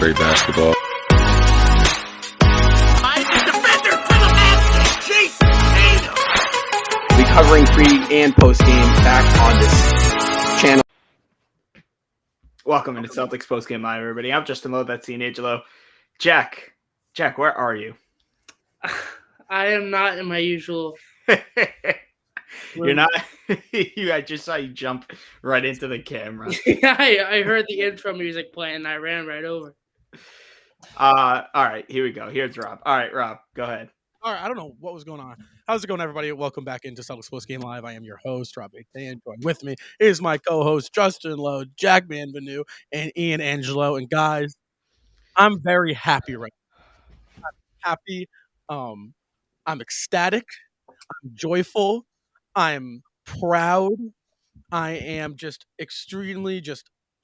great basketball. Defender to the basket, Jason Tatum. We'll be covering pre and post game back on this channel. Welcome into Celtics Postgame Live, everybody. I'm Justin Lowe, that's Ian Angelo. Jack, where are you? I am not in my usual. You're not. I just saw you jump right into the camera. I heard the intro music playing and I ran right over. All right, here we go. Here's Rob. All right, Rob, go ahead. All right, I don't know what was going on. How's it going, everybody? Welcome back into Celtics Postgame Live. I am your host, Rob Batean. Joined with me is my co-host, Justin Lowe, Jack Manvenu, and Ian Angelo. And guys, I'm very happy right now. I'm happy. I'm ecstatic. I'm joyful. I'm proud. I am just extremely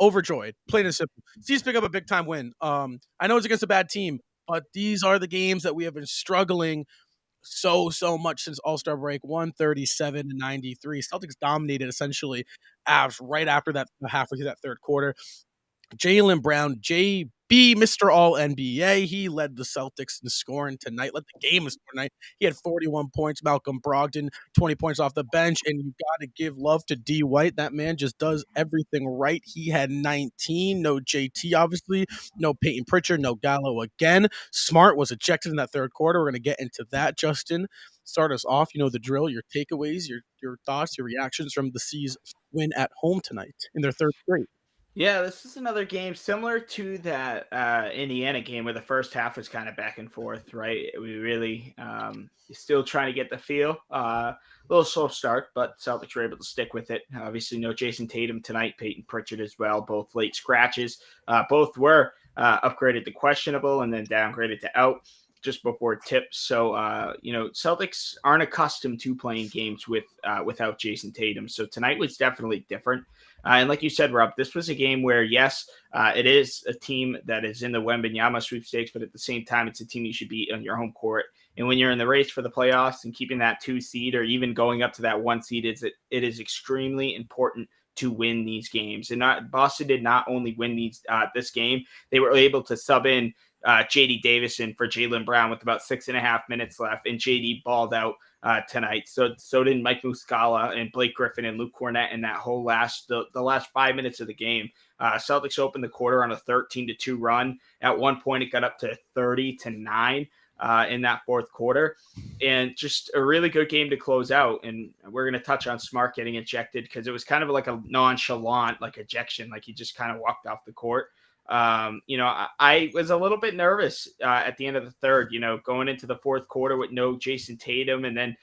overjoyed, plain and simple. Steve's pick up a big time win. I know it's against a bad team, but these are the games that we have been struggling so much since All-Star break. 137-93. Celtics dominated essentially right after that, halfway through that third quarter. Jaylen Brown, JB, Mr. All-NBA, he led the Celtics in scoring tonight, led the game in scoring tonight. He had 41 points. Malcolm Brogdon, 20 points off the bench, and you got to give love to D. White. That man just does everything right. He had 19, no JT, obviously, no Peyton Pritchard, no Gallo again. Smart was ejected in that third quarter. We're going to get into that, Justin. Start us off. You know the drill, your takeaways, your thoughts, your reactions from the C's win at home tonight in their third straight. Yeah, this is another game similar to that Indiana game where the first half was kind of back and forth, right? We really still trying to get the feel. A little slow start, but Celtics were able to stick with it. Obviously, no Jason Tatum tonight, Peyton Pritchard as well, both late scratches. Both were upgraded to questionable and then downgraded to out just before tips. So, Celtics aren't accustomed to playing games without Jason Tatum. So tonight was definitely different. And like you said, Rob, this was a game where, yes, it is a team that is in the Wembanyama sweepstakes, but at the same time, it's a team you should beat on your home court. And when you're in the race for the playoffs and keeping that 2 seed or even going up to that 1 seed, it is extremely important to win these games. And Boston did not only win this game, they were able to sub in J.D. Davison for Jaylen Brown with about 6.5 minutes left, and J.D. balled out tonight. So did Mike Muscala and Blake Griffin and Luke Cornett in that whole the last 5 minutes of the game. Celtics opened the quarter on a 13-2 run. At one point, it got up to 30-9 in that fourth quarter, and just a really good game to close out. And we're going to touch on Smart getting ejected because it was kind of like a nonchalant ejection, like he just kind of walked off the court. I was a little bit nervous at the end of the third, going into the fourth quarter with no Jason Tatum, and then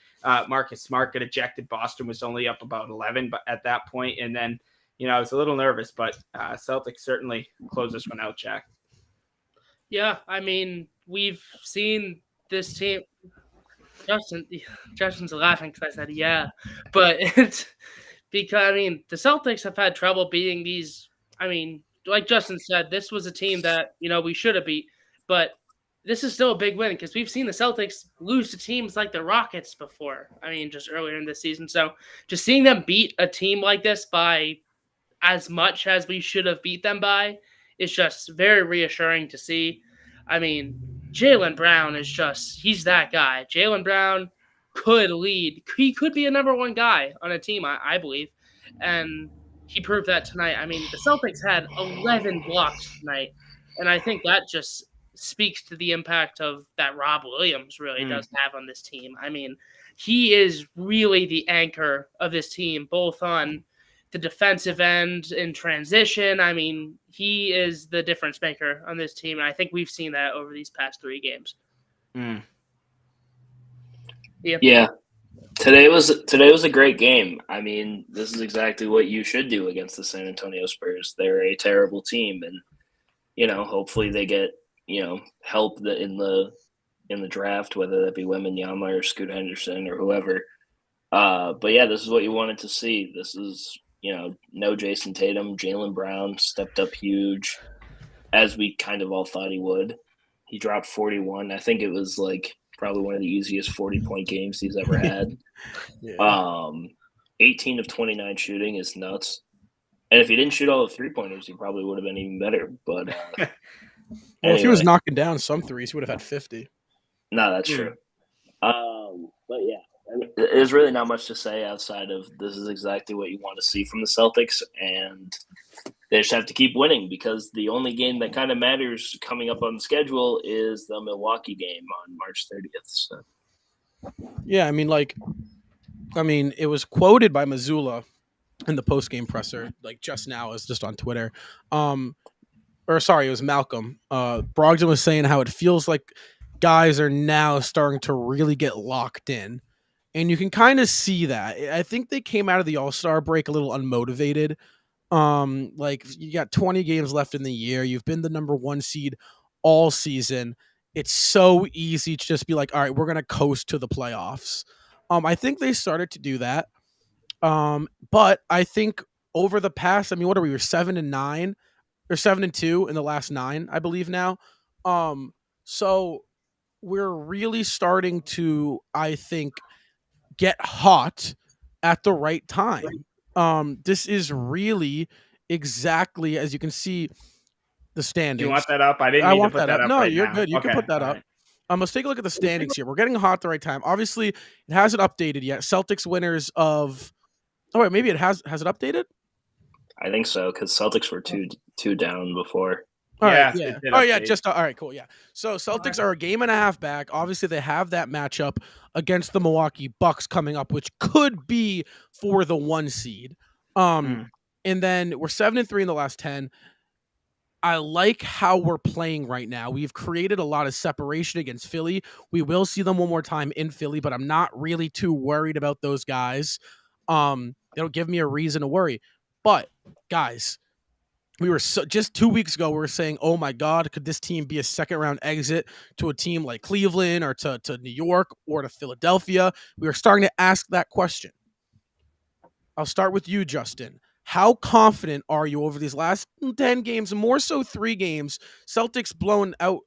Marcus Smart got ejected. Boston was only up about 11 but at that point. And then, I was a little nervous, but Celtics certainly closed this one out, Jack. Yeah, I mean, we've seen this team. Justin's laughing because I said, yeah. But it's because, the Celtics have had trouble beating these, like Justin said, this was a team that, we should have beat, but this is still a big win because we've seen the Celtics lose to teams like the Rockets before. Just earlier in this season. So just seeing them beat a team like this by as much as we should have beat them by is just very reassuring to see. Jaylen Brown he's that guy. Jaylen Brown could lead. He could be a number one guy on a team, I believe. And he proved that tonight. The Celtics had 11 blocks tonight, and I think that just speaks to the impact of that Rob Williams really does have on this team. He is really the anchor of this team, both on the defensive end in transition. He is the difference maker on this team, and I think we've seen that over these past 3 games. Yeah. Today was a great game. This is exactly what you should do against the San Antonio Spurs. They're a terrible team, and hopefully they get help in the draft, whether that be Wembanyama or Scoot Henderson or whoever. But yeah, this is what you wanted to see. This is no Jason Tatum. Jaylen Brown stepped up huge, as we kind of all thought he would. He dropped 41. I think it was probably one of the easiest 40-point games he's ever had. 18 of 29 shooting is nuts. And if he didn't shoot all the 3-pointers, he probably would have been even better. But Well, if he was Anyway. knocking down some threes, he would have had 50. No, that's true. But yeah, I mean, there's really not much to say outside of this is exactly what you want to see from the Celtics, and they just have to keep winning because the only game that kind of matters coming up on the schedule is the Milwaukee game on March 30th. So. Yeah, it was quoted by Mazzulla in the post-game presser, like just now, is just on Twitter. It was Malcolm. Brogdon was saying how it feels like guys are now starting to really get locked in. And you can kind of see that. I think they came out of the All-Star break a little unmotivated. Like you got 20 games left in the year. You've been the number 1 seed all season. It's so easy to just be like, all right, we're gonna coast to the playoffs. I think they started to do that. But I think over the past, what are we? We're 7-9 or 7-2 in the last 9, I believe now. So we're really starting to, I think, get hot at the right time. This is really exactly as you can see the standings. Do you want that up? I didn't I need to want put that that up. up No, right you're now. good. You can Okay, put that all up. right. Let's take a look at the standings here. We're getting hot at the right time. Obviously, it hasn't updated yet. Celtics winners of. Oh wait, maybe it has. Has it updated? I think so because Celtics were two down before. All right, Yeah, yeah. it did Oh yeah, update. all right, cool, yeah. So Celtics are a game and a half back. Obviously, they have that matchup against the Milwaukee Bucks coming up, which could be for the 1 seed. And then we're 7-3 in the last 10. I like how we're playing right now. We've created a lot of separation against Philly. We will see them one more time in Philly, but I'm not really too worried about those guys. They don't give me a reason to worry. But guys, we were just 2 weeks ago, we were saying, oh my God, could this team be a second round exit to a team like Cleveland or to New York or to Philadelphia? We were starting to ask that question. I'll start with you, Justin. How confident are you over these last 10 games, more so 3 games? Celtics blown out,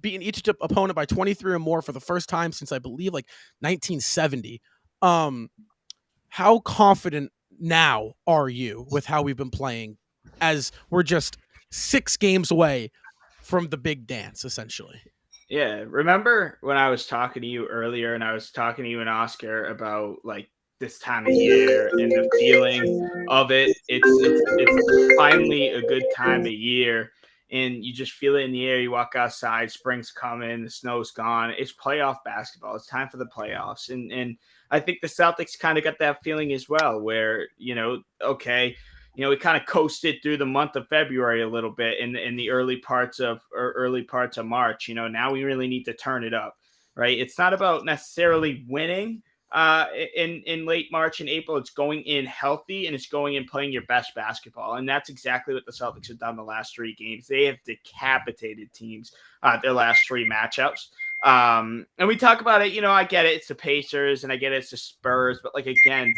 beating each opponent by 23 or more for the first time since I believe like 1970. How confident now are you with how we've been playing as we're just 6 games away from the big dance, essentially? Yeah, remember when I was talking to you earlier and I was talking to you and Oscar about like this time of year and the feeling of it? It's finally a good time of year and you just feel it in the air. You walk outside, spring's coming, the snow's gone. It's playoff basketball. It's time for the playoffs. And I think the Celtics kind of got that feeling as well, where, okay, we kind of coasted through the month of February a little bit in the early parts of March. Now we really need to turn it up, right? It's not about necessarily winning in late March and April. It's going in healthy and it's going in playing your best basketball. And that's exactly what the Celtics have done the last 3 games. They have decapitated teams their last 3 matchups. And we talk about it, I get it. It's the Pacers and I get it. It's the Spurs. But like, again,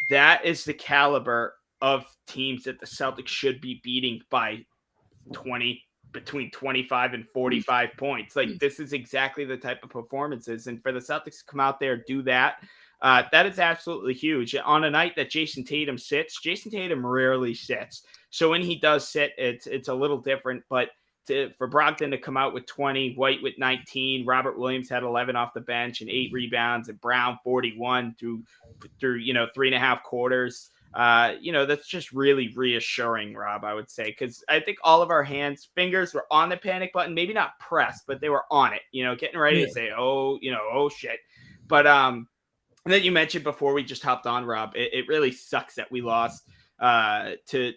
that is the caliber of teams that the Celtics should be beating by between 25 and 45 points. Like, this is exactly the type of performances. And for the Celtics to come out there and do that, that is absolutely huge. On a night that Jason Tatum sits, Jason Tatum rarely sits. So when he does sit, it's a little different. But for Brogdon to come out with 20, White with 19, Robert Williams had 11 off the bench and 8 rebounds, and Brown 41 through 3.5 quarters. That's just really reassuring, Rob, I would say, because I think all of our fingers were on the panic button, maybe not pressed, but they were on it, getting ready to say, oh shit. But and then you mentioned before we just hopped on, Rob, it really sucks that we lost to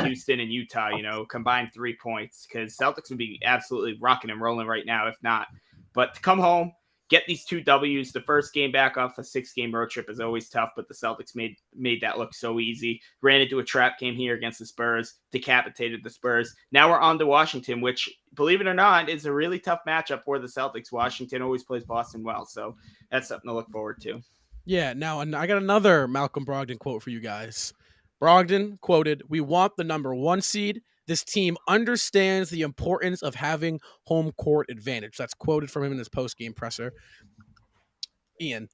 Houston and Utah, combined 3 points, because Celtics would be absolutely rocking and rolling right now if not. But to come home, get these 2 W's. The first game back off a 6-game road trip is always tough, but the Celtics made that look so easy. Ran into a trap game here against the Spurs, decapitated the Spurs. Now we're on to Washington, which, believe it or not, is a really tough matchup for the Celtics. Washington always plays Boston well, so that's something to look forward to. Yeah, now I got another Malcolm Brogdon quote for you guys. Brogdon quoted, "We want the number 1 seed. This team understands the importance of having home court advantage." That's quoted from him in his post-game presser. Ian,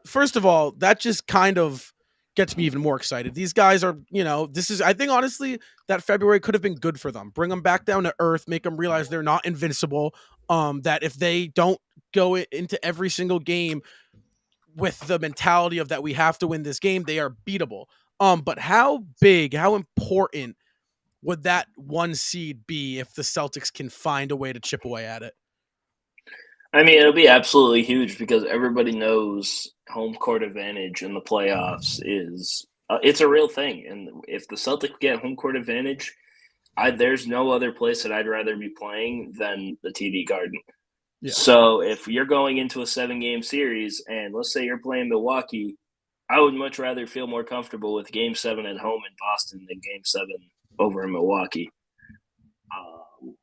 first of all, that just kind of gets me even more excited. These guys are, I think honestly that February could have been good for them. Bring them back down to earth, make them realize they're not invincible. That if they don't go into every single game with the mentality of that we have to win this game, they are beatable. But how important would that 1 seed be if the Celtics can find a way to chip away at it? I mean, it'll be absolutely huge because everybody knows home court advantage in the playoffs is it's a real thing. And if the Celtics get home court advantage, there's no other place that I'd rather be playing than the TD Garden. Yeah. So if you're going into a 7-game series and let's say you're playing Milwaukee, I would much rather feel more comfortable with Game 7 at home in Boston than Game 7 over in Milwaukee.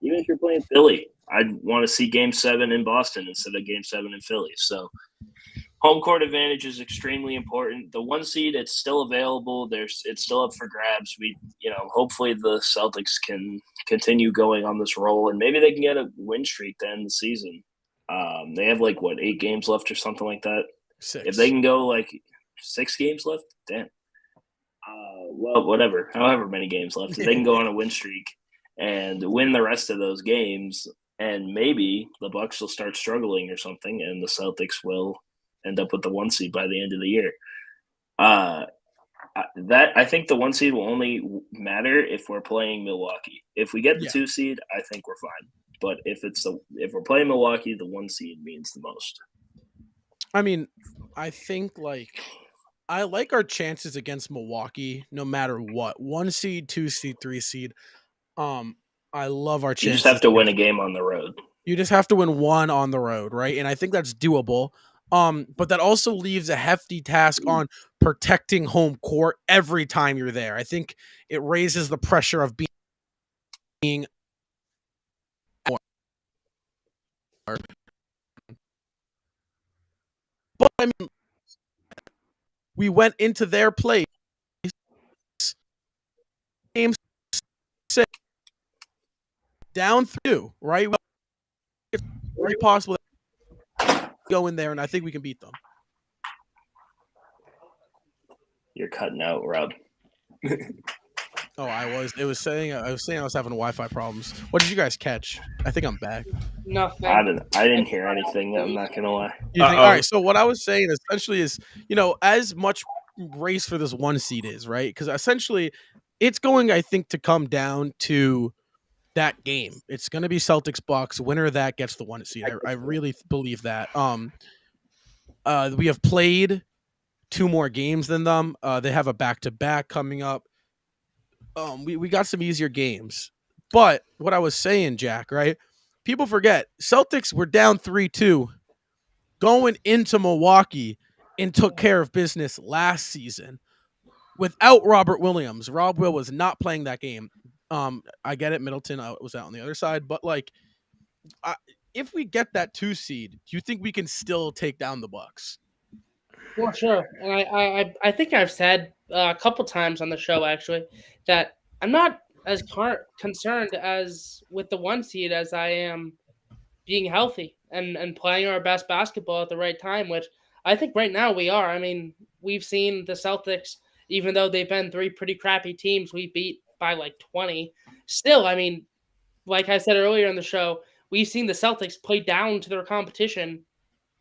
Even if you're playing Philly, I'd want to see Game 7 in Boston instead of Game 7 in Philly. So home court advantage is extremely important. The 1 seed, it's still available. It's still up for grabs. Hopefully the Celtics can continue going on this roll, and maybe they can get a win streak to end the season. They have 8 games left or something like that. 6. If they can go 6 games left, damn. Well, whatever, however many games left, if they can go on a win streak and win the rest of those games, and maybe the Bucks will start struggling or something, and the Celtics will end up with the 1 seed by the end of the year. I think the 1 seed will only matter if we're playing Milwaukee. If we get the 2 seed, I think we're fine. But if we're playing Milwaukee, the 1 seed means the most. I mean, I think I like our chances against Milwaukee no matter what. 1 seed, 2 seed, 3 seed. I love our chances. You just have to win a game on the road. You just have to win 1 on the road, right? And I think that's doable. But that also leaves a hefty task on protecting home court every time you're there. I think it raises the pressure of being but I mean, we went into their place game 6 down 3, right? It's very possible to go in there, and I think we can beat them. You're cutting out, Rob. Oh, I was saying I was having Wi-Fi problems. What did you guys catch? I think I'm back. Nothing. I didn't hear anything. I'm not gonna lie. All right. So what I was saying essentially is, as much race for this 1 seed is, right? Because essentially, it's going, I think, to come down to that game. It's going to be Celtics Bucks. Winner of that gets the 1 seed. I really believe that. We have played 2 more games than them. They have a back-to-back coming up. We got some easier games. But what I was saying, Jack, right? People forget Celtics were down 3-2 going into Milwaukee and took care of business last season without Robert Williams. Rob Will was not playing that game. I get it. Middleton was out on the other side, but if we get that 2 seed, do you think we can still take down the Bucks? For sure. And I think I've said a couple times on the show, actually, that I'm not as concerned as with the 1 seed as I am being healthy and playing our best basketball at the right time, which I think right now we are. I mean, we've seen the Celtics, even though they've been 3 pretty crappy teams, we beat by 20. Still, I mean, like I said earlier in the show, we've seen the Celtics play down to their competition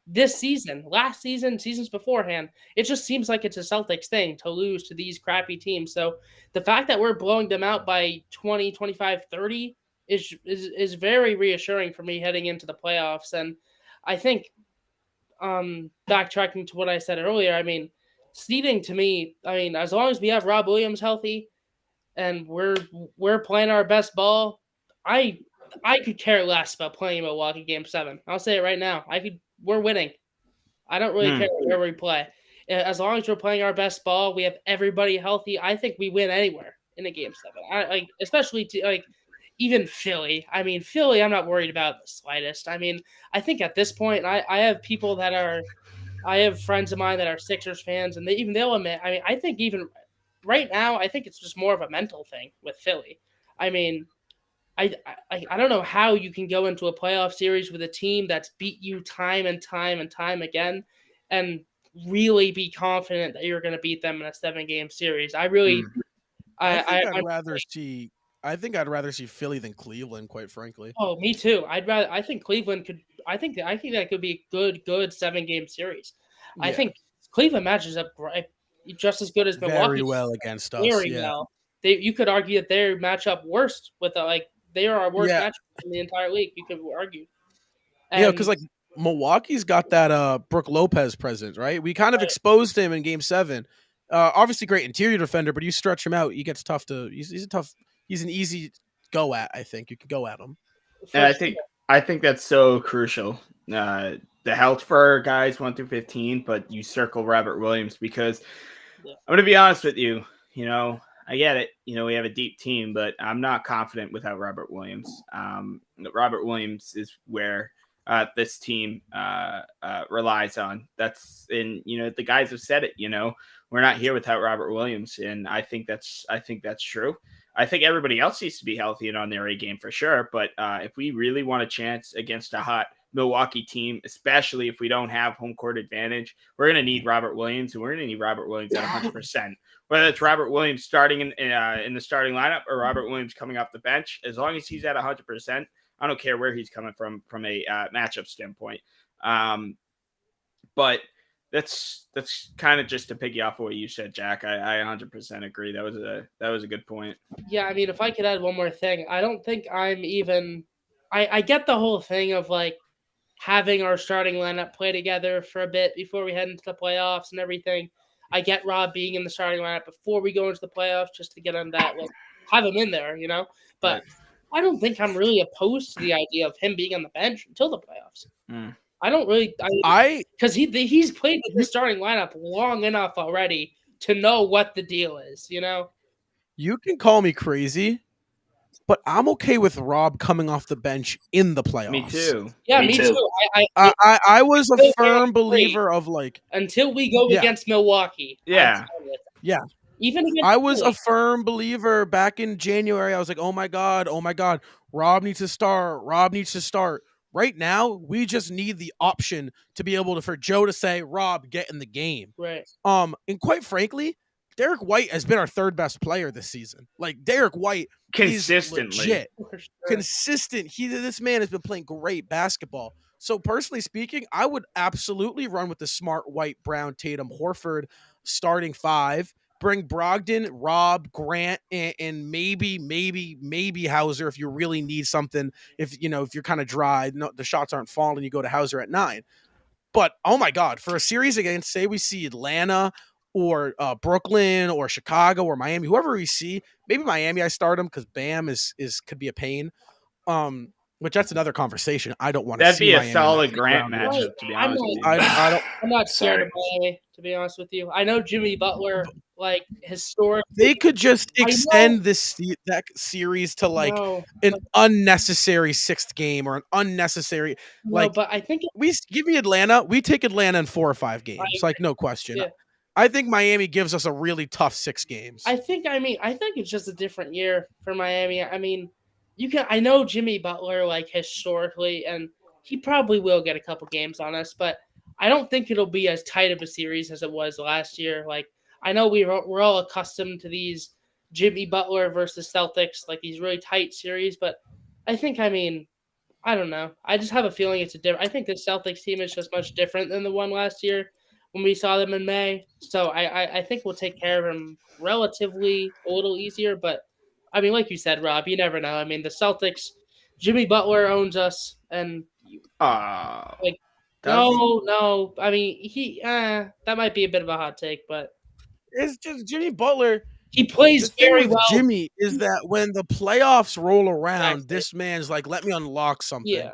this season, last season, seasons beforehand. It just seems like it's a Celtics thing to lose to these crappy teams. So the fact that we're blowing them out by 20, 25, 30 is very reassuring for me heading into the playoffs. And I think, backtracking to what I said earlier, I mean, seeding to me, I mean, as long as we have Rob Williams healthy and we're playing our best ball, I could care less about playing Milwaukee Game 7. I'll say it right now. We're winning. I don't really care where we play. As long as we're playing our best ball, we have everybody healthy. I think we win anywhere in a Game 7. Especially even Philly. I mean, Philly, I'm not worried about the slightest. I mean, I think at this point, I have people I have friends of mine that are Sixers fans, and they'll admit. I mean, I think even right now, I think it's just more of a mental thing with Philly. I mean, I don't know how you can go into a playoff series with a team that's beat you time and time and time again, and really be confident that you're going to beat them in a 7-game series. I really, I think I'd I rather see. I think I'd rather see Philly than Cleveland, quite frankly. oh, me too. I think Cleveland could. I think that could be a good 7-game series. I Yeah. think Cleveland matches up just as good as Milwaukee. Very well against us. Very Yeah. well. You could argue that they match up worst with they are our worst Yeah. matchup in the entire league. You could argue. Yeah, because like Milwaukee's got that Brooke Lopez presence, right? We kind of exposed him in Game 7. Obviously, great interior defender, but you stretch him out, he gets tough to. He's a tough. He's an easy go at. I think you could go at him. And I think that's so crucial. The health for guys 1 through 15, but you circle Robert Williams because I'm going to be honest with you. You know, I get it. You know, we have a deep team, but I'm not confident without Robert Williams. Robert Williams is where this team relies on. That's the guys have said it. You know, we're not here without Robert Williams, and I think that's true. I think everybody else needs to be healthy and on their A game for sure. But if we really want a chance against a hot Milwaukee team, especially if we don't have home court advantage, we're going to need Robert Williams, and we're going to need Robert Williams at 100%. Whether it's Robert Williams starting in the starting lineup or Robert Williams coming off the bench, as long as he's at 100%, I don't care where he's coming from a matchup standpoint. But that's kind of just to piggy off of what you said, Jack. I 100% agree. That was a good point. Yeah, I mean, if I could add one more thing, I don't think I'm even. I get the whole thing of like having our starting lineup play together for a bit before we head into the playoffs and everything. I get Rob being in the starting lineup before we go into the playoffs just to get on that, like have him in there, you know. But Right. I don't think I'm really opposed to the idea of him being on the bench until the playoffs. I don't really, because he's played with the starting lineup long enough already to know what the deal is, you know. You can call me crazy, but I'm okay with Rob coming off the bench in the playoffs. Me too. Yeah, me too. I was a firm believer of like until we go against Milwaukee. Yeah. Even against I was a firm believer back in January. I was like, oh my god, Rob needs to start. Right now, we just need the option to be able to for Joe to say, Rob, get in the game. Right. And quite frankly, Derek White has been our third best player this season. Like Derek White, consistently, legit, consistent. This man has been playing great basketball. So personally speaking, I would absolutely run with the Smart, White, Brown, Tatum, Horford starting 5. Bring Brogdon, Rob, Grant, and maybe Hauser if you really need something. If you're kind of dry, the shots aren't falling, you go to Hauser at 9. But oh my God, for a series against, say we see Atlanta or Brooklyn or Chicago or Miami, whoever we see, maybe Miami I start him because Bam is could be a pain. Which that's another conversation. I don't want to. That'd see be a Miami solid Grant matchup, to be honest with you. I'm not scared of Miami, to be honest with you. I know Jimmy Butler, like historically, they could just extend that series to like an unnecessary 6th game or an unnecessary but I think we give me Atlanta. We take Atlanta in 4 or 5 games, like no question. Yeah. I think Miami gives us a really tough 6 games. I think it's just a different year for Miami. I mean. I know Jimmy Butler, like historically, and he probably will get a couple games on us, but I don't think it'll be as tight of a series as it was last year. Like, I know we're all accustomed to these Jimmy Butler versus Celtics, like these really tight series, but I think, I don't know. I just have a feeling it's I think the Celtics team is just much different than the one last year when we saw them in May. So I think we'll take care of them relatively a little easier, but I mean, like you said, Rob, you never know. I mean, the Celtics, Jimmy Butler owns us, and no. I mean, that might be a bit of a hot take, but it's just Jimmy Butler. He plays very well. Jimmy is that when the playoffs roll around, this man's like, let me unlock something.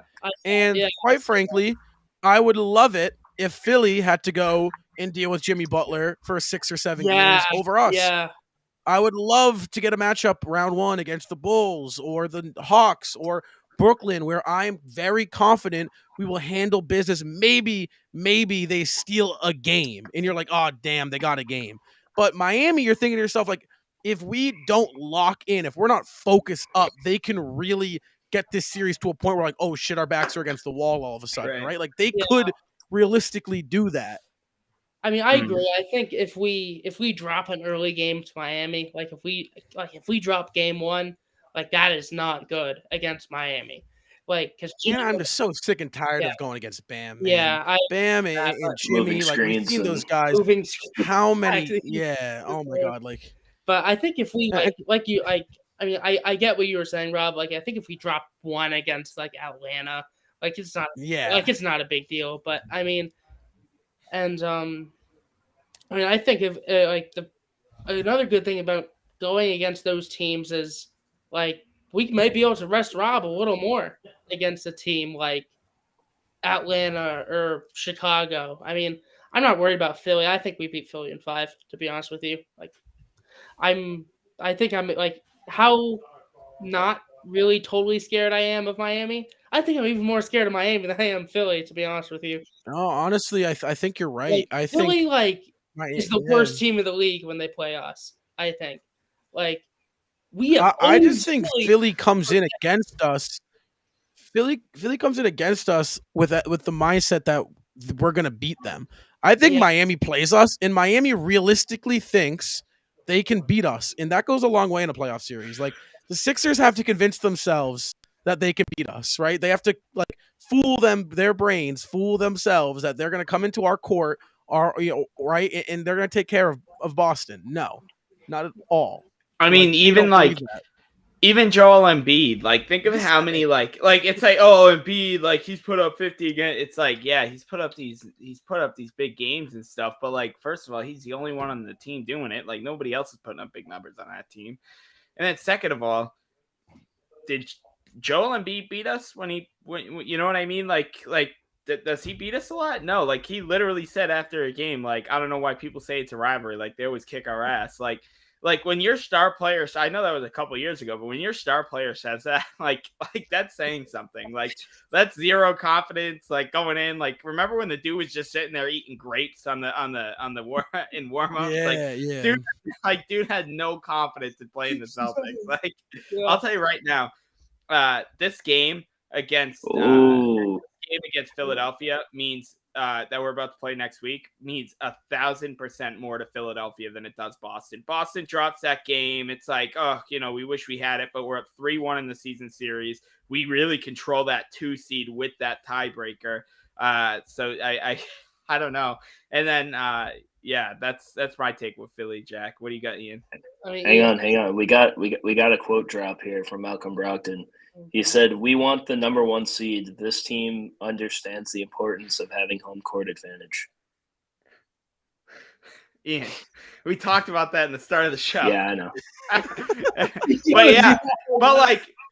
Yeah, quite frankly, I would love it if Philly had to go and deal with Jimmy Butler for 6 or 7 games over us. Yeah. I would love to get a matchup round 1 against the Bulls or the Hawks or Brooklyn, where I'm very confident we will handle business. Maybe they steal a game and you're like, oh, damn, they got a game. But Miami, you're thinking to yourself, like, if we don't lock in, if we're not focused up, they can really get this series to a point where like, oh shit, our backs are against the wall all of a sudden, right? Like they could realistically do that. I mean, I agree. I think if we drop an early game to Miami, if we drop game 1, that is not good against Miami. Because And I'm just so sick and tired Yeah. of going against Bam, man. yeah, Bam and Moving Jimmy, we've screens seen those and- guys. moving. How many? Exactly. Yeah. Oh my God. But I think if we And- I get what you were saying, Rob. I think if we drop 1 against Atlanta, it's not yeah. it's not a big deal. But I mean, and I think if another good thing about going against those teams is we may be able to rest Rob a little more against a team like Atlanta or Chicago. I mean, I'm not worried about Philly. I think we beat Philly in 5, to be honest with you. I think I'm how not really totally scared I am of Miami. I think I'm even more scared of Miami than I am Philly, to be honest with you. No, honestly, I think you're right. I Philly think is the worst team in the league when they play us. I think we have. I just think Philly comes in against us. Philly comes in against us with the mindset that we're gonna beat them. I think Miami plays us, and Miami realistically thinks they can beat us, and that goes a long way in a playoff series. The Sixers have to convince themselves that they can beat us, right? They have to fool their brains, fool themselves that they're gonna come into our court, right, and they're gonna take care of Boston. No, not at all. I mean, even Joel Embiid, think of how many it's Embiid, he's put up 50 again. It's he's put up these big games and stuff, but first of all, he's the only one on the team doing it. Nobody else is putting up big numbers on that team. And then second of all, did Joel Embiid beat us when you know what I mean? Does he beat us a lot? No, he literally said after a game, I don't know why people say it's a rivalry. They always kick our ass. When your star player, I know that was a couple of years ago, but when your star player says that, that's saying something. That's zero confidence. Going in, remember when the dude was just sitting there eating grapes in warm ups? Yeah. Dude had no confidence in playing the Celtics. I'll tell you right now, this game against Philadelphia means that we're about to play next week means 1,000% more to Philadelphia than it does Boston. Boston drops that game. It's we wish we had it, but we're up 3-1 in the season series. We really control that 2 seed with that tiebreaker. So I don't know. And then that's my take with Philly. Jack, what do you got, Ian? Hang on. We got a quote drop here from Malcolm Brogdon. He said, "We want the number 1 seed. This team understands the importance of having home court advantage." Ian, we talked about that in the start of the show. Yeah, I know.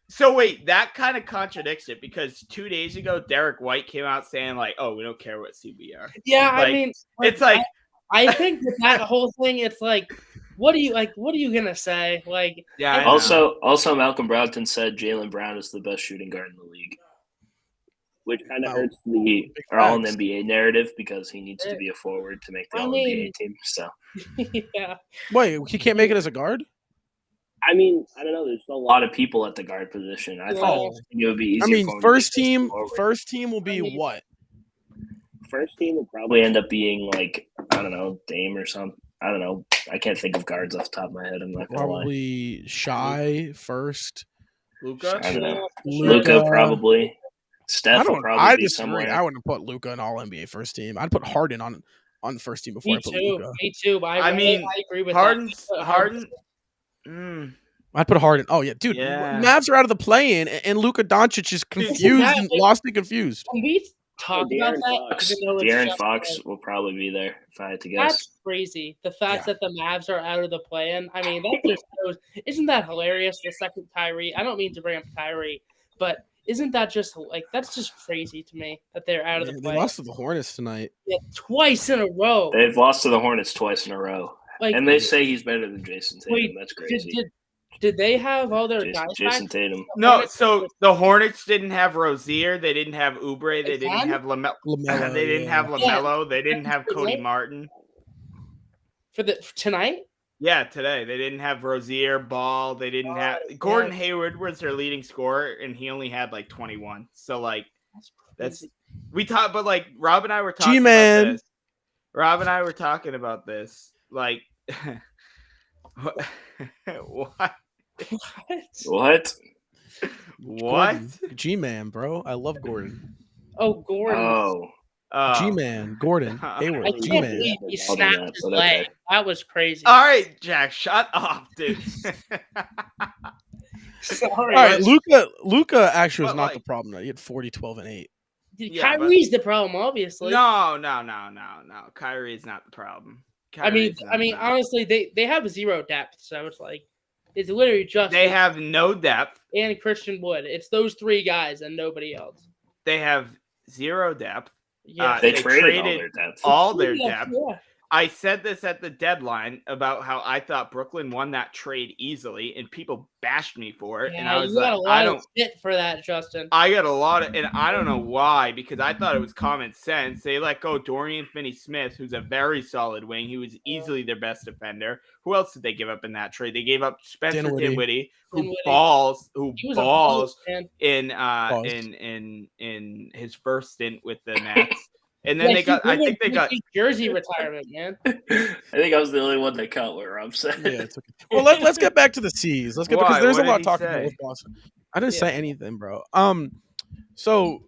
So wait, that kind of contradicts it because 2 days ago, Derek White came out saying "Oh, we don't care what seed we are." Yeah, I mean, it's I think with that whole thing, it's what are you gonna say? Also, Malcolm Brogdon said Jaylen Brown is the best shooting guard in the league, which kind of hurts the All-NBA narrative because he needs to be a forward to make the All-NBA team. So, yeah. Wait, he can't make it as a guard? I mean, I don't know. There's a lot of people at the guard position. I thought it would be easier. I mean, first team will be what? First team will probably end up being I don't know, Dame or something. I don't know. I can't think of guards off the top of my head. I'm not gonna lie. Probably Shy first. Luka? I don't know. Luka probably. Steph will probably be somewhere. I wouldn't put Luka in All NBA first team. I'd put Harden on the first team before I put Luka. Me too. But I agree with Harden. I'd put Harden. Oh yeah, dude. Yeah. Mavs are out of the play-in, and Luka Doncic is confused and lost and confused. Can we talk about that? De'Aaron Fox will probably be there if I had to guess. That's crazy. The fact that the Mavs are out of the play-in. I mean, that just shows. Isn't that hilarious? The second Kyrie. I don't mean to bring up Kyrie, but isn't that just that's just crazy to me that they're out of the play-in? They lost to the Hornets tonight. Yeah, twice in a row. They've lost to the Hornets twice in a row, and they say he's better than Jason Tatum. Wait, that's crazy. Did they have all their guys Jason back? Tatum. No, so the Hornets didn't have Rozier. They didn't have Oubre. They didn't have LaMelo. They didn't have LaMelo. They didn't have Cody Martin. For tonight? Yeah, today. They didn't have Rozier, Ball. They didn't have Gordon Hayward was their leading scorer, and he only had 21. So that's we talked, but Rob and I were talking about this. Rob and I were talking about this. Like, what? What? What? G-Man, bro. I love Gordon. Oh, Gordon. Oh, G-Man, Gordon, Hayward, I can't G-Man. believe he Other than snapped that, his but leg. okay. That was crazy. All right, Jack, shut up, dude. Sorry. All right, But- Luka actually was but, not the like- problem. Though. He had 40, 12, and 8. Yeah, but- Kyrie's the problem, obviously. No. Kyrie's not the problem. Kyrie's Honestly, they have zero depth, so it's like it's literally just they have no depth. and Christian Wood. It's those three guys and nobody else. They have zero depth. Yeah, They They traded all traded their depth. All their Yeah, depth. yeah. I said this at the deadline about how I thought Brooklyn won that trade easily, and people bashed me for it. and I was you got a like, lot I of don't. shit for that, Justin. I got a lot of, and I don't know why, because I thought it was common sense. They let go Dorian Finney-Smith, who's a very solid wing. He was easily their best defender. Who else did they give up in that trade? They gave up Spencer Dinwiddie. Dinwiddie, who Dinwiddie. balls He was a balls, man. in his first stint with the Nets. And then Yeah, they got. I think they got. jersey retirement, man. I think I was the only one that cut where I'm saying. Yeah, it's okay. Well, let's get back to the C's. Let's get Why? because there's What a lot did of talk he about say? with Boston. I didn't Yeah. say anything, bro. So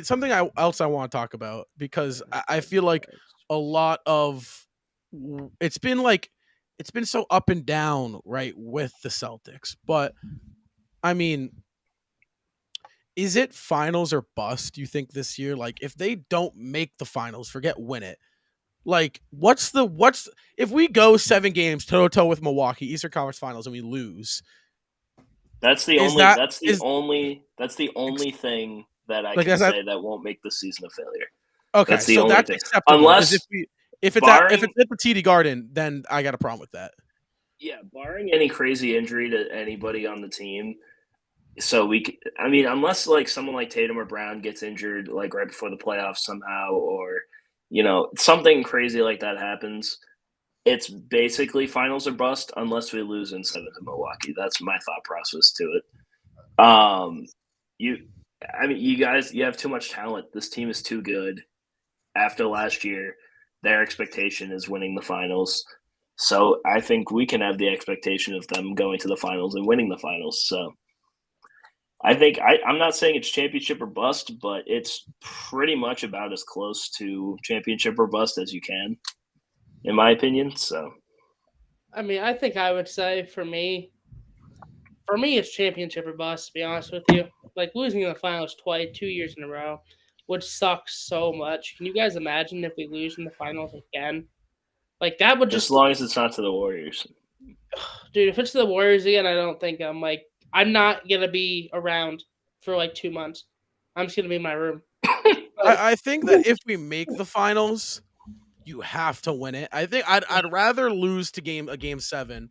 something else I want to talk about because I feel like a lot of it's been so up and down, right, with the Celtics. But I mean, is it finals or bust, do you think, this year? Like, if they don't make the finals, forget win it. Like, what's if we go 7 games toe to toe with Milwaukee, Eastern Conference Finals, and we lose? That's the Is only. that- That's the is- only. That's the only thing that I Like, can is that- say that won't make the season a failure. Okay, That's the so only that's thing. acceptable. Unless- if it's barring- at the TD Garden, then I got a problem with that. Yeah, barring any crazy injury to anybody on the team, so unless like someone like Tatum or Brown gets injured like right before the playoffs somehow, or something crazy like that happens, it's basically finals or bust unless we lose in 7 to Milwaukee. That's my thought process to it. You guys, you have too much talent. This team is too good. After last year, their expectation is winning the finals. So I think we can have the expectation of them going to the finals and winning the finals. So I think I'm not saying it's championship or bust, but it's pretty much about as close to championship or bust as you can, in my opinion. So I mean, I think I would say for me, it's championship or bust, to be honest with you. Like, losing in the finals 2 years in a row, which sucks so much. Can you guys imagine if we lose in the finals again? Like, that would as just... long as it's not to the Warriors. Dude, if it's the Warriors again, I don't think I'm not going to be around for like 2 months. I'm just going to be in my room. I think that if we make the finals, you have to win it. I think I'd rather lose to a game 7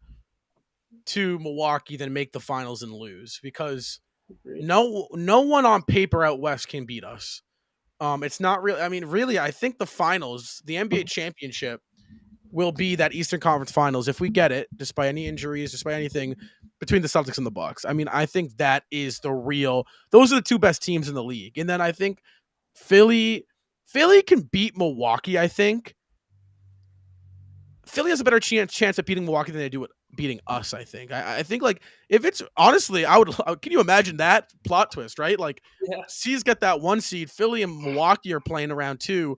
to Milwaukee than make the finals and lose, because no one on paper out west can beat us. It's not really. I mean, really, I think the finals, the NBA championship, will be that Eastern Conference Finals if we get it, despite any injuries, despite anything, between the Celtics and the Bucks. I mean, I think that is the real. Those are the 2 best teams in the league, and then I think Philly can beat Milwaukee. I think Philly has a better chance of beating Milwaukee than they do at beating us. I think. I think, like, if it's honestly, I would. Can you imagine that plot twist? Right, like, Yeah. C's got that 1 seed. Philly and Milwaukee are playing around 2,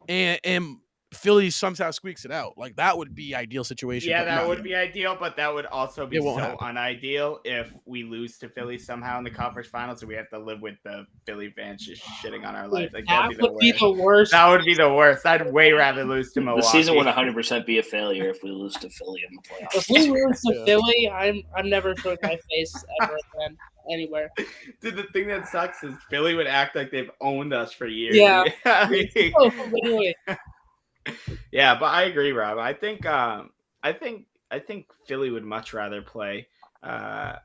and Philly somehow squeaks it out. Like, that would be ideal situation. Yeah, but that no. would be ideal, but that would also be It so won't happen. unideal if we lose to Philly somehow in the conference finals, and we have to live with the Philly fans just shitting on our lives. Like, That that'd would be the worst. That would be the worst. I'd way rather lose to Milwaukee. The season would 100% be a failure if we lose to Philly in the playoffs. If we lose to Yeah. Philly, I'm never showing my face ever again anywhere. Dude, the thing that sucks is Philly would act like they've owned us for years. Yeah. Like, Oh, literally. yeah, but I agree, Rob. I think Philly would much rather play the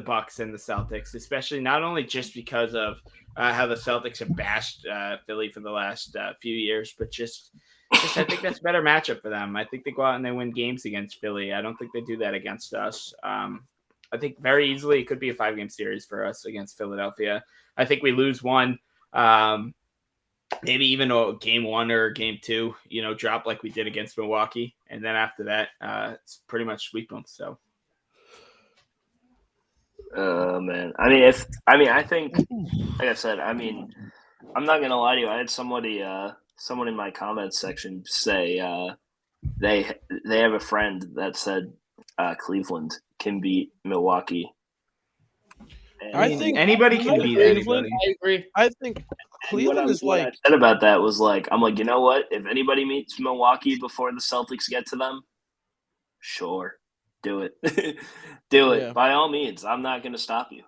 Bucks and the Celtics, especially not only just because of how the Celtics have bashed Philly for the last few years, but just I think that's a better matchup for them. I think they go out and they win games against Philly. I don't think they do that against us. I think very easily it could be a 5-game series for us against Philadelphia. I think we lose one. maybe even a game 1 or game 2, drop like we did against Milwaukee. And then after that, it's pretty much sweep them. So. Man. I think, like I said, I'm not gonna lie to you. I had someone in my comments section say they have a friend that said Cleveland can beat Milwaukee. And I think anybody can beat anybody. I agree. I think Cleveland is what I like. said about that was like, I'm like, you know what? If anybody meets Milwaukee before the Celtics get to them, sure, do it, do it Yeah. by all means. I'm not gonna stop you.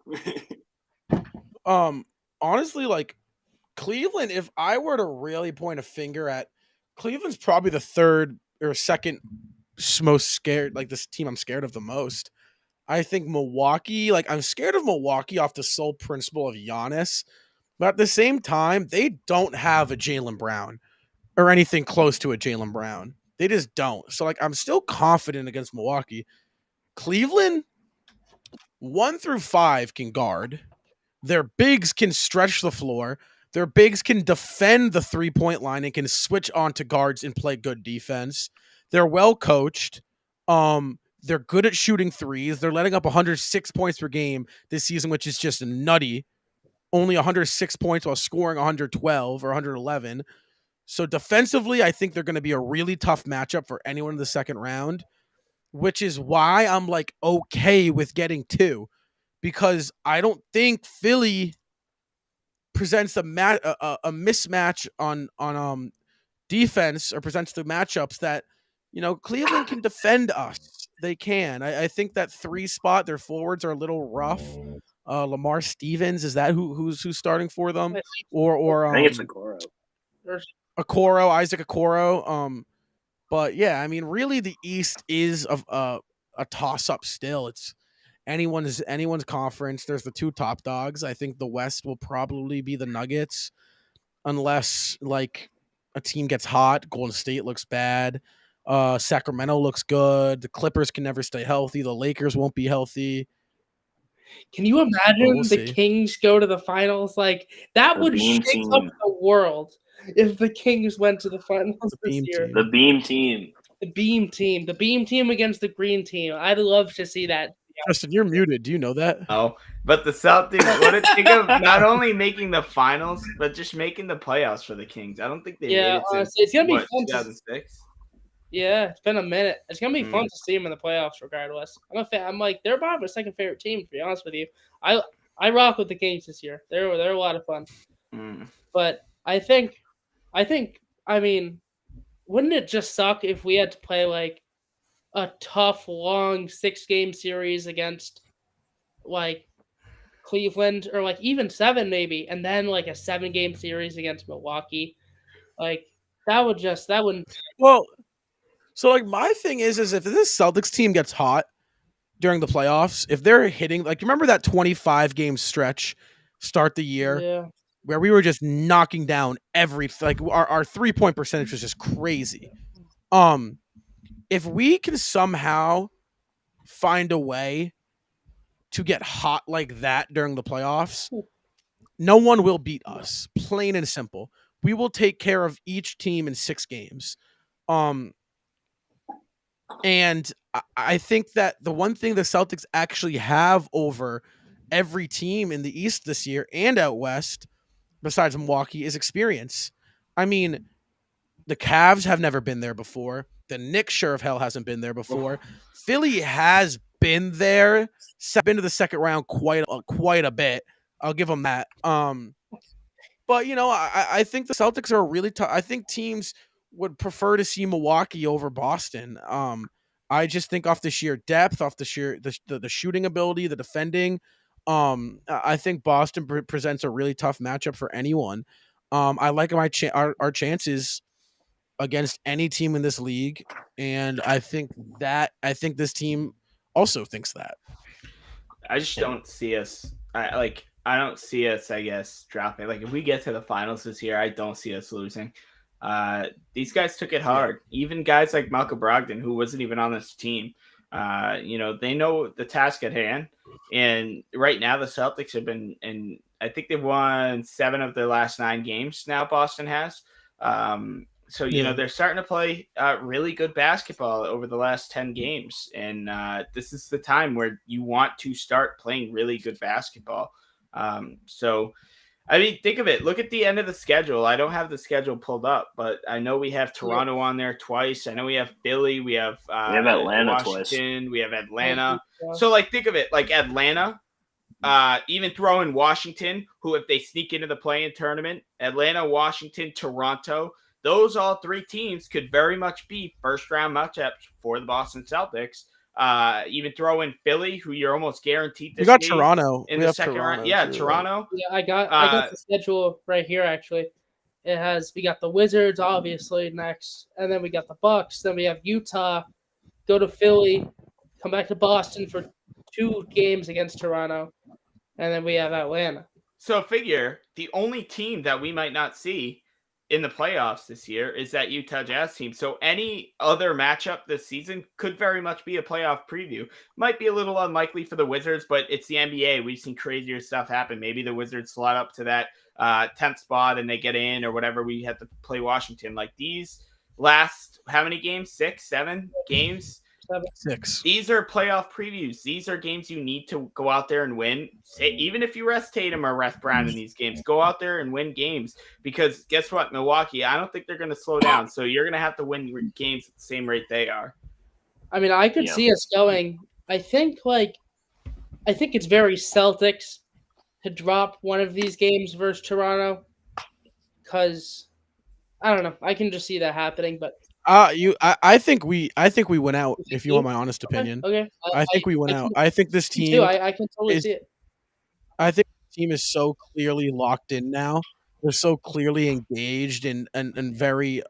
Honestly, like Cleveland, if I were to really point a finger at Cleveland's probably the third or second most scared, like this team I'm scared of the most. I think Milwaukee, like I'm scared of Milwaukee off the sole principle of Giannis, but at the same time, they don't have a Jaylen Brown or anything close to a Jaylen Brown. They just don't. So like I'm still confident against Milwaukee. Cleveland 1 through 5 can guard. Their bigs can stretch the floor. Their bigs can defend the 3-point line and can switch onto guards and play good defense. They're well coached. They're good at shooting threes. They're letting up 106 points per game this season, which is just nutty. Only 106 points while scoring 112 or 111. So defensively, I think they're going to be a really tough matchup for anyone in the second round, which is why I'm like okay with getting 2. Because I don't think Philly presents a mismatch on defense or presents the matchups that Cleveland can defend us. They can. I think that 3 spot, their forwards are a little rough. Lamar Stevens, is that who's starting for them? Or I think it's Okoro. Isaac Okoro. But yeah, I mean, really, the East is a toss up still. It's anyone's conference. There's the 2 top dogs. I think the West will probably be the Nuggets, unless like a team gets hot. Golden State looks bad. Sacramento looks good. The Clippers can never stay healthy. The Lakers won't be healthy. Can you imagine we'll the see. Kings go to the finals? Like that would shake up the world if the Kings went to the finals this year. The beam team. The beam team. The beam team against the green team. I'd love to see that. Justin, you're muted. Do you know that? Oh, but the Celtics, what did think of not only making the finals, but just making the playoffs for the Kings? I don't think they made it since it's gonna be fun 2006. Yeah, it's been a minute. It's gonna be fun to see them in the playoffs, regardless. I'm a fan. I'm like they're probably my second favorite team, to be honest with you. I rock with the Kings this year. They're a lot of fun. But I mean, wouldn't it just suck if we had to play like a tough, long 6-game series against like Cleveland or like even 7 maybe, and then like a 7-game series against Milwaukee? Like that wouldn't. Well, so like my thing is if this Celtics team gets hot during the playoffs, if they're hitting, like, remember that 25-game stretch start the year where we were just knocking down like our 3-point percentage was just crazy. If we can somehow find a way to get hot like that during the playoffs, no one will beat us. Plain and simple. We will take care of each team in 6 games. And I think that the one thing the Celtics actually have over every team in the East this year and out West, besides Milwaukee, is experience. I mean, the Cavs have never been there before. The Knicks sure of hell hasn't been there before. Philly has been there, been to the second round quite a bit. I'll give them that. But I think the Celtics are really tough. I think teams would prefer to see Milwaukee over Boston. I just think off the sheer depth, off the sheer the shooting ability, the defending. I think Boston presents a really tough matchup for anyone. I like our chances against any team in this league, and I think this team also thinks that. I just don't see us. I don't see us, I guess, dropping. Like if we get to the finals this year, I don't see us losing. These guys took it hard. Even guys like Malcolm Brogdon, who wasn't even on this team, they know the task at hand. And right now, the Celtics have been in I think they've won 7 of their last 9 games now. Boston has. So they're starting to play really good basketball over the last 10 games, and this is the time where you want to start playing really good basketball. So, I mean, think of it. Look at the end of the schedule. I don't have the schedule pulled up, but I know we have Toronto on there twice. I know we have Philly. We have Atlanta Washington. twice. We have Atlanta. So, think of it. Atlanta, even throw in Washington, who, if they sneak into the play-in tournament, Atlanta, Washington, Toronto, those all 3 teams could very much be first-round matchups for the Boston Celtics. Even throw in Philly, who you're almost guaranteed to We got see Toronto in we the have second Toronto round. Yeah, too, Toronto. Yeah, I got the schedule right here. Actually, we got the Wizards obviously next, and then we got the Bucks. Then we have Utah, go to Philly, come back to Boston for 2 games against Toronto, and then we have Atlanta. So figure the only team that we might not see in the playoffs this year is that Utah Jazz team. So any other matchup this season could very much be a playoff preview. Might be a little unlikely for the Wizards, but it's the NBA. We've seen crazier stuff happen. Maybe the Wizards slot up to that 10th spot and they get in or whatever. We have to play Washington. These last, how many games? 6, 7 games? 6. These are playoff previews. These are games you need to go out there and win. Even if you rest Tatum or rest Brown in these games, go out there and win games. Because guess what, Milwaukee, I don't think they're going to slow down. So you're going to have to win games at the same rate they are. I mean, I could see us going. I think it's very Celtics to drop one of these games versus Toronto. Because I don't know. I can just see that happening, but. I think we win out. If you want my honest opinion, okay. I think we win out. I think this team. Too. I can totally see it. I think the team is so clearly locked in now. They're so clearly engaged and very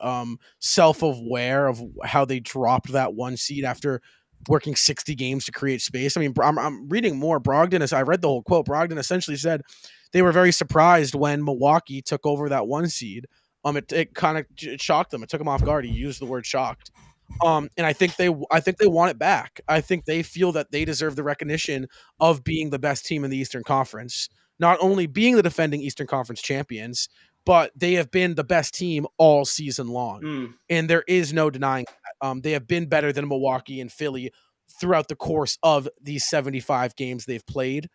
self-aware of how they dropped that 1 seed after working 60 games to create space. I mean, I'm reading more. I read the whole quote. Brogdon essentially said they were very surprised when Milwaukee took over that 1 seed. It kind of shocked them. It took them off guard. He used the word shocked. And I think they want it back. I think they feel that they deserve the recognition of being the best team in the Eastern Conference, not only being the defending Eastern Conference champions, but they have been the best team all season long. And there is no denying that. They have been better than Milwaukee and Philly throughout the course of these 75 games they've played.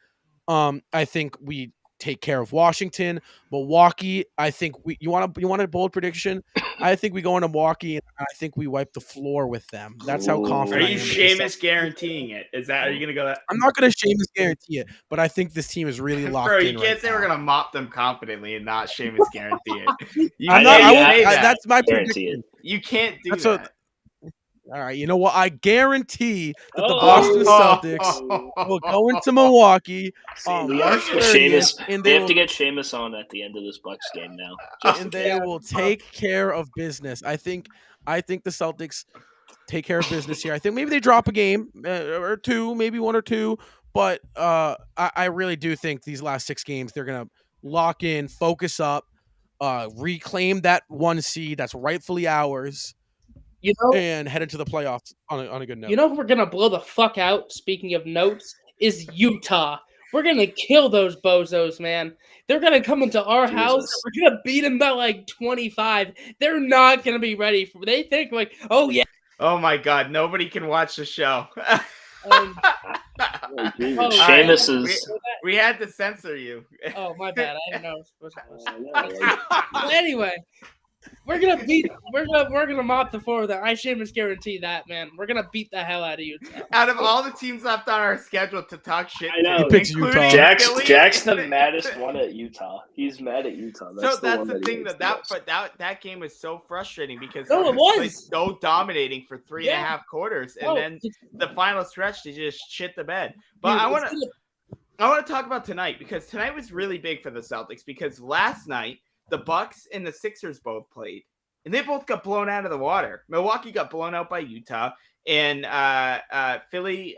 I think we take care of Washington. Milwaukee, I think you want a bold prediction? I think we go into Milwaukee and I think we wipe the floor with them. That's how confident I am. Are you Seamus guaranteeing it? Are you going to go that? I'm not going to Seamus guarantee it, but I think this team is really locked in. Bro, you can't say we're going to mop them confidently and not Seamus guarantee it. That's my prediction. You can't do that. All right, you know what? I guarantee that the Boston Celtics will go into Milwaukee. We have to get Seamus on at the end of this Bucks game now, and they will take care of business. I think the Celtics take care of business here. I think maybe they drop a game or 2, maybe 1 or 2, but I really do think these last 6 games they're gonna lock in, focus up, reclaim that 1 seed that's rightfully ours. And head into the playoffs on a good note. You know who we're going to blow the fuck out, speaking of notes, is Utah. We're going to kill those bozos, man. They're going to come into our house. We're going to beat them by 25. They're not going to be ready. They think oh, yeah. Oh, my God. Nobody can watch the show. Seamus is... We had to censor you. Oh, my bad. I didn't know. Anyway... We're gonna mop the floor with that. I Seamus guarantee that, man. We're gonna beat the hell out of Utah. Out of all the teams left on our schedule to talk shit, I know. He picks Utah. Jack's the maddest one at Utah. He's mad at Utah. That's the thing that game was so frustrating because it was so dominating for 3.5 quarters, and then the final stretch they just shit the bed. But I want to talk about tonight because tonight was really big for the Celtics because last night the Bucks and the Sixers both played, and they both got blown out of the water. Milwaukee got blown out by Utah, and Philly,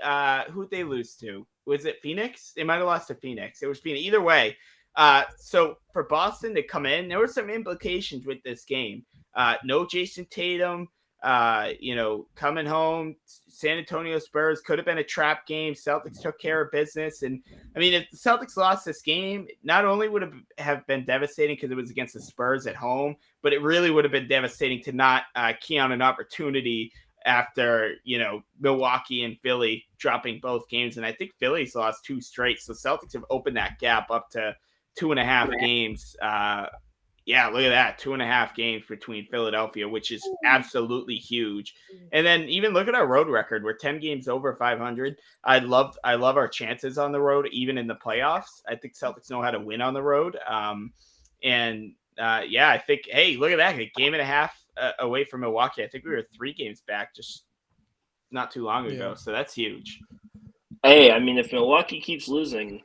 who'd they lose to? Was it Phoenix? They might have lost to Phoenix. It was Phoenix. Either way, so for Boston to come in, there were some implications with this game. No Jason Tatum. Coming home, San Antonio Spurs could have been a trap game. Celtics took care of business. And I mean, if the Celtics lost this game, not only would it have been devastating because it was against the Spurs at home, but it really would have been devastating to not key on an opportunity after, Milwaukee and Philly dropping both games. And I think Philly's lost 2 straight. So Celtics have opened that gap up to 2.5 games. Yeah, look at that. 2.5 games between Philadelphia, which is absolutely huge. And then even look at our road record. We're 10 games over 500. I love our chances on the road, even in the playoffs. I think Celtics know how to win on the road. I think, hey, look at that. A game and a half away from Milwaukee. I think we were 3 games back just not too long ago. So that's huge. Hey, I mean, if Milwaukee keeps losing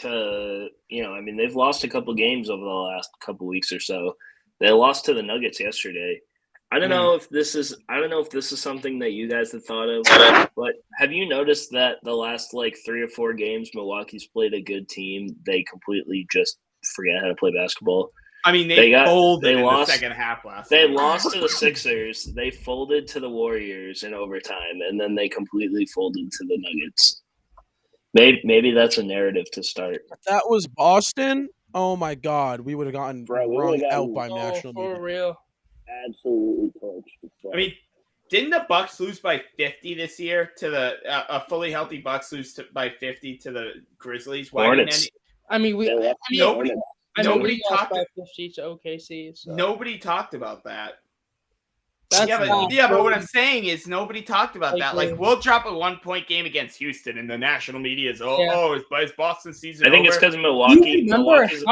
they've lost a couple games over the last couple weeks or so. They lost to the Nuggets yesterday. I don't know if this is something that you guys have thought of, but have you noticed that the last 3 or 4 games Milwaukee's played a good team, they completely just forget how to play basketball? I mean, they folded in the second half last They night. lost to the Sixers. They folded to the Warriors in overtime, and then they completely folded to the Nuggets. Maybe that's a narrative to start. If that was Boston, oh my God, we would have gotten wrung out by national media. For real. Absolutely torched. I mean, didn't the Bucks lose by 50 this year to the a fully healthy Bucks lose by 50 to the Grizzlies? Why Hornets. nobody talked about 50 to OKC. So. Nobody talked about that. That's but what I'm saying is nobody talked about that. Like, we'll drop a 1-point game against Houston, and the national media is, is Boston season I think over? it's because Milwaukee. Milwaukee's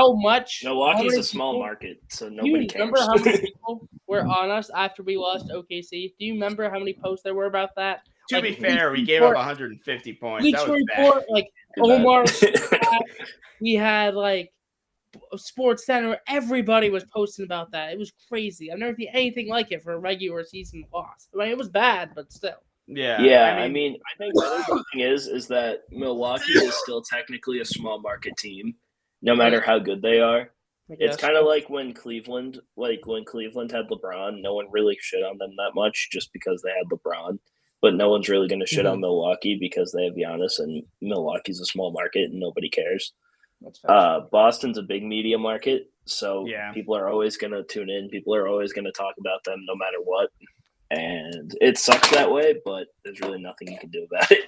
a small market, so nobody cares. Remember how many people were on us after we lost to OKC? Do you remember how many posts there were about that? To be fair, we gave up 150 points. That was report, bad. Omar, we had Sports Center, everybody was posting about that. It was crazy. I've never seen anything like it for a regular season loss. I mean, it was bad, but still. Yeah. I think the other thing is that Milwaukee is still technically a small market team, no matter how good they are. It's kind of like when Cleveland had LeBron, no one really shit on them that much just because they had LeBron. But no one's really going to shit on Milwaukee because they have Giannis, and Milwaukee's a small market and nobody cares. Boston's a big media market, so people are always going to tune in. People are always going to talk about them no matter what. And it sucks that way, but there's really nothing you can do about it.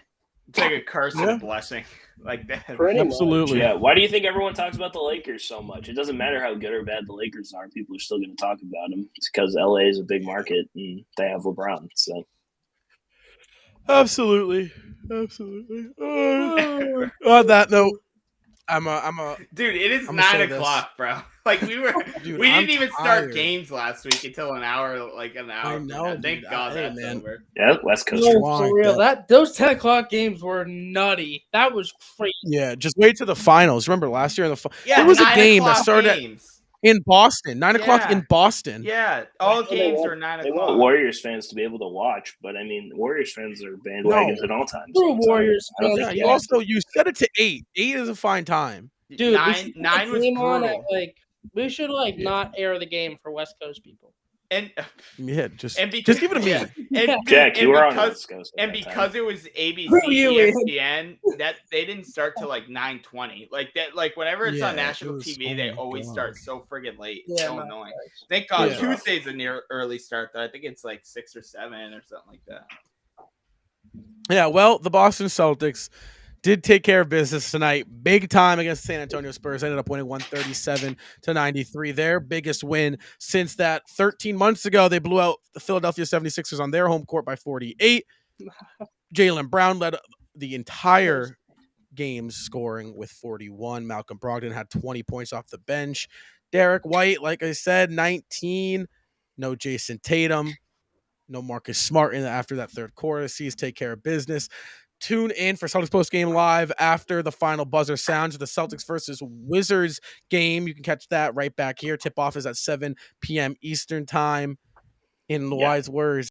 It's like a curse and a blessing. Like that. Absolutely. Yeah. Why do you think everyone talks about the Lakers so much? It doesn't matter how good or bad the Lakers are. People are still going to talk about them. It's because LA is a big market and they have LeBron. So. Absolutely. On that note, dude, it is 9 o'clock, bro. Like we didn't even start games last week until an hour. I know. Thank God that's over. Yeah, West Coast. For real, those 10 o'clock games were nutty. That was crazy. Yeah, just wait to the finals. Remember last year in the there was a game that started in Boston, 9 o'clock in Boston. Yeah, all games are 9 o'clock. They want Warriors fans to be able to watch, but I mean, Warriors fans are bandwagons at all times. Warriors fans. You set it to 8. 8 is a fine time. Dude, 9 was brutal. We should not air the game for West Coast people. And just give it to me. And, Jack, you were on West Coast. And because it was ABC, ESPN, that they didn't start till 9:20. Like that, whenever it's on national TV, they always start so friggin' late. It's so annoying. Thank God Tuesday's a near early start though. I think it's 6 or 7 or something like that. Yeah, well, the Boston Celtics did take care of business tonight. Big time against San Antonio Spurs. Ended up winning 137-93. Their biggest win since that 13 months ago. They blew out the Philadelphia 76ers on their home court by 48. Jaylen Brown led the entire game scoring with 41. Malcolm Brogdon had 20 points off the bench. Derek White, like I said, 19. No Jason Tatum. No Marcus Smart after that third quarter. Seas take care of business. Tune in for Celtics Postgame Live after the final buzzer sounds. The Celtics versus Wizards game. You can catch that right back here. Tip-off is at 7 p.m. Eastern time. In the wise words